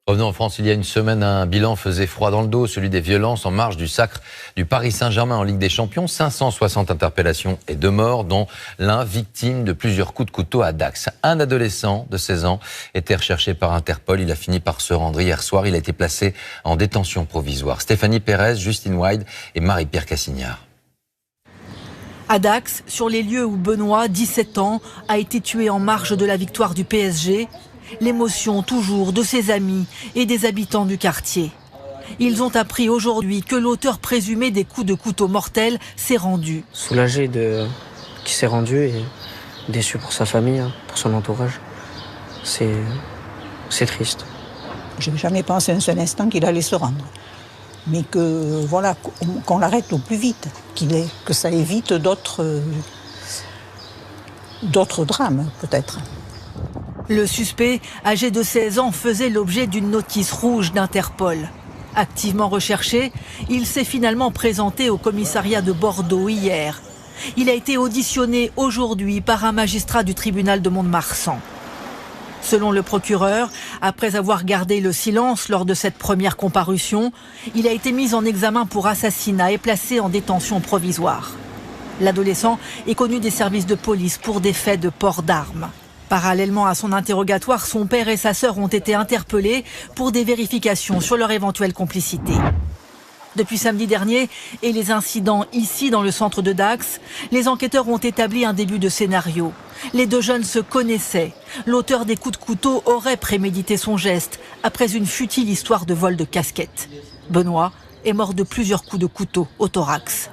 Revenons en France, il y a une semaine, un bilan faisait froid dans le dos, celui des violences en marge du sacre du Paris Saint-Germain en Ligue des Champions. 560 interpellations et 2 morts, dont l'un victime de plusieurs coups de couteau à Dax. Un adolescent de 16 ans était recherché par Interpol. Il a fini par se rendre hier soir. Il a été placé en détention provisoire. Stéphanie Pérez, Justine Wide et Marie-Pierre Cassignard. À Dax, sur les lieux où Benoît, 17 ans, a été tué en marge de la victoire du PSG, l'émotion toujours de ses amis et des habitants du quartier. Ils ont appris aujourd'hui que l'auteur présumé des coups de couteau mortels s'est rendu. Soulagé qu'il s'est rendu et déçu pour sa famille, pour son entourage. C'est triste. Je n'ai jamais pensé un seul instant qu'il allait se rendre. Mais que voilà, qu'on l'arrête au plus vite, que ça évite d'autres drames peut-être. Le suspect, âgé de 16 ans, faisait l'objet d'une notice rouge d'Interpol. Activement recherché, il s'est finalement présenté au commissariat de Bordeaux hier. Il a été auditionné aujourd'hui par un magistrat du tribunal de Mont-de-Marsan. Selon le procureur, après avoir gardé le silence lors de cette première comparution, il a été mis en examen pour assassinat et placé en détention provisoire. L'adolescent est connu des services de police pour des faits de port d'armes. Parallèlement à son interrogatoire, son père et sa sœur ont été interpellés pour des vérifications sur leur éventuelle complicité. Depuis samedi dernier et les incidents ici dans le centre de Dax, les enquêteurs ont établi un début de scénario. Les deux jeunes se connaissaient. L'auteur des coups de couteau aurait prémédité son geste après une futile histoire de vol de casquette. Benoît est mort de plusieurs coups de couteau au thorax.